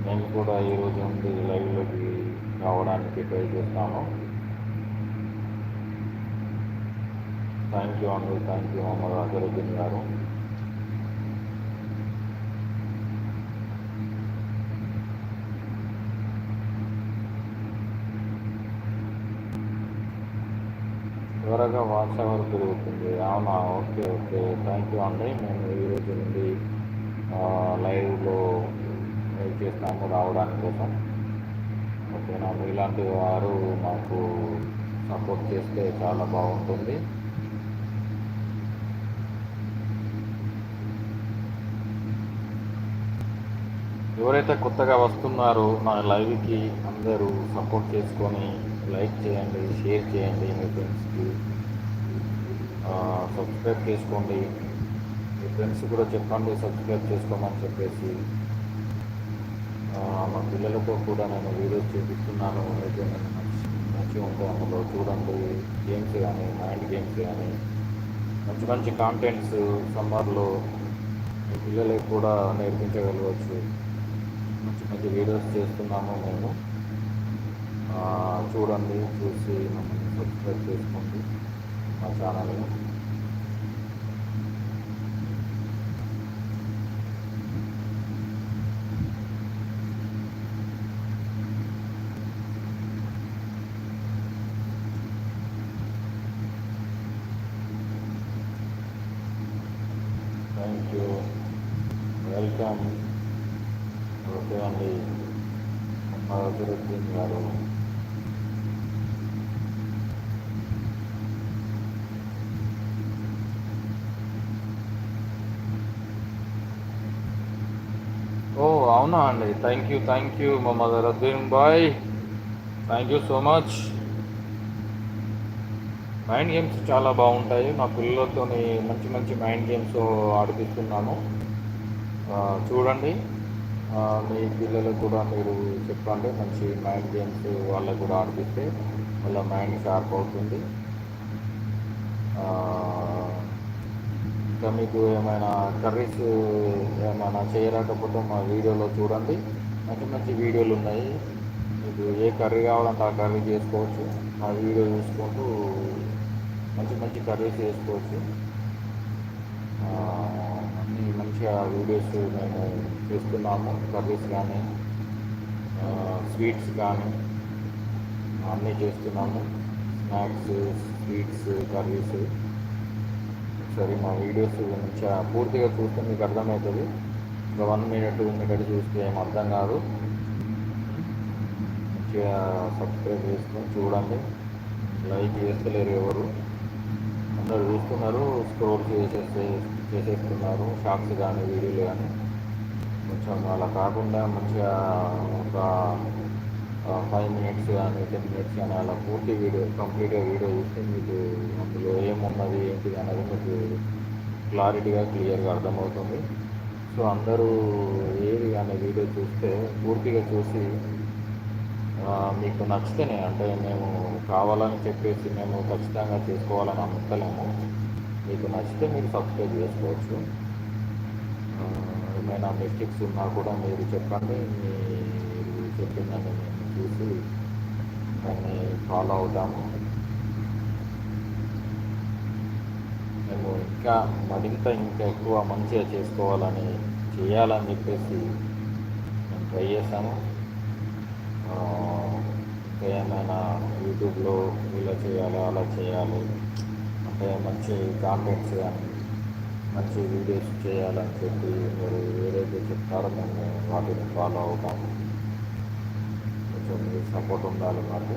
నేను కూడా ఈరోజు నుండి లైవ్లోకి రావడానికి ట్రై చేస్తాను. థ్యాంక్ యూ అండి, థ్యాంక్ యూ మొహమ్మద్ అజరుద్దీన్ గారు. త్వరగా వాచ్ అవర్ పెరుగుతుంది. అవునా, ఓకే ఓకే, థ్యాంక్ యూ అండి. మేము ఈరోజు నుండి లైవ్లో వెయిట్ చేస్తాము రావడానికి కోసం. ఓకేనా, ఇలాంటి వారు మాకు సపోర్ట్ చేస్తే చాలా బాగుంటుంది. ఎవరైతే కొత్తగా వస్తున్నారో నా లైవ్కి అందరూ సపోర్ట్ చేసుకొని లైక్ చేయండి, షేర్ చేయండి, మీ ఫ్రెండ్స్కి సబ్స్క్రైబ్ చేసుకోండి. మీ ఫ్రెండ్స్ కూడా చెప్పండి సబ్స్క్రైబ్ చేసుకోమని చెప్పేసి. మా పిల్లలతో కూడా నేను వీడియోస్ చూపిస్తున్నాను. అయితే నేను మంచి ఉంటే అందులో చూడండి. గేమ్స్ కానీ, మైండ్ గేమ్స్ కానీ, మంచి మంచి కాంటెంట్స్ సమ్మర్లో మీ పిల్లలకు కూడా నేర్పించగలవచ్చు. మంచి మంచి వీడియోస్ చేస్తున్నాము మేము. చూడండి, చూసి మమ్మల్ని సబ్స్క్రైబ్ చేసుకోండి మా ఛానల్ని. Thank you, welcome. ఓకే అండి, అజరుద్దీన్ గారు. ఓ అవునా అండి, థ్యాంక్ యూ మొహమ్మద్ అజరుద్దీన్ బాయ్, thank you so much. Mind games చాలా బాగుంటాయి. మా పిల్లలతో మంచి మంచి మైండ్ గేమ్స్ ఆడిపిస్తున్నాను. చూడండి. మీ పిల్లలకు కూడా మీరు చెప్పండి, మంచి మైండ్ గేమ్స్ వాళ్ళకు కూడా ఆడిపిస్తే వాళ్ళ మైండ్ షార్ప్ అవుతుంది. ఇంకా మీకు ఏమైనా కర్రీస్ ఏమైనా చేయలేకపోతే మా వీడియోలో చూడండి. మంచి మంచి వీడియోలు ఉన్నాయి. మీకు ఏ కర్రీ కావాలంటే ఆ కర్రీ చేసుకోవచ్చు. మా వీడియో చూసుకుంటూ మంచి మంచి కర్రీస్ చేసుకోవచ్చు. అన్నీ మంచిగా వీడియోస్ మేము చేస్తున్నాము. కర్రీస్ కానీ, స్వీట్స్ కానీ అన్నీ చేస్తున్నాము. Snacks, sweets, curries. ఒకసారి మా వీడియోస్ మంచిగా పూర్తిగా చూస్తే మీకు అర్థమవుతుంది. ఇంకా 1 minute 2 minutes చూస్తే ఏం అర్థం కాదు. మంచిగా సబ్స్క్రైబ్ చేసుకొని చూడండి. లైక్ చేస్తలేరు ఎవరు, అందరు చూస్తున్నారు, స్క్రోల్ చేసేస్తున్నారు షార్ట్స్ కానీ వీడియోలు కానీ. కొంచెం అలా కాకుండా మంచిగా ఒక 5 minutes కానీ 10 minutes కానీ అలా పూర్తి వీడియో కంప్లీట్గా వీడియో చూస్తే మీకు అందులో ఏమున్నది ఏంటిది అనేది మీకు క్లారిటీగా క్లియర్గా అర్థమవుతుంది. సో అందరూ ఏది కానీ వీడియో చూస్తే పూర్తిగా చూసి మీకు నచ్చితేనే, అంటే మేము కావాలని చెప్పేసి మేము ఖచ్చితంగా చేసుకోవాలని అనుకోలేము. మీకు నచ్చితే మీరు సబ్స్క్రైబ్ చేసుకోవచ్చు. ఏమైనా మిస్టేక్స్ ఉన్నా కూడా మీరు చెప్పండి. మీరు చెప్పిందని మేము చూసి దాన్ని ఫాలో అవుతాము. మేము ఇంకా ఇంకా ఎక్కువ మంచిగా చేయాలని చెప్పేసి మేము ట్రై చేస్తాము. ఇంకా ఏమైనా యూట్యూబ్లో ఇలా చేయాలి, అలా చేయాలి అంటే మంచి కాంటెంట్స్ కానీ, మంచి వీడియోస్ చేయాలని చెప్పి మీరు ఏదైతే చెప్తారో మేము వాటిని ఫాలో అవుతాము. కొంచెం మీ సపోర్ట్ ఉండాలి మాకు.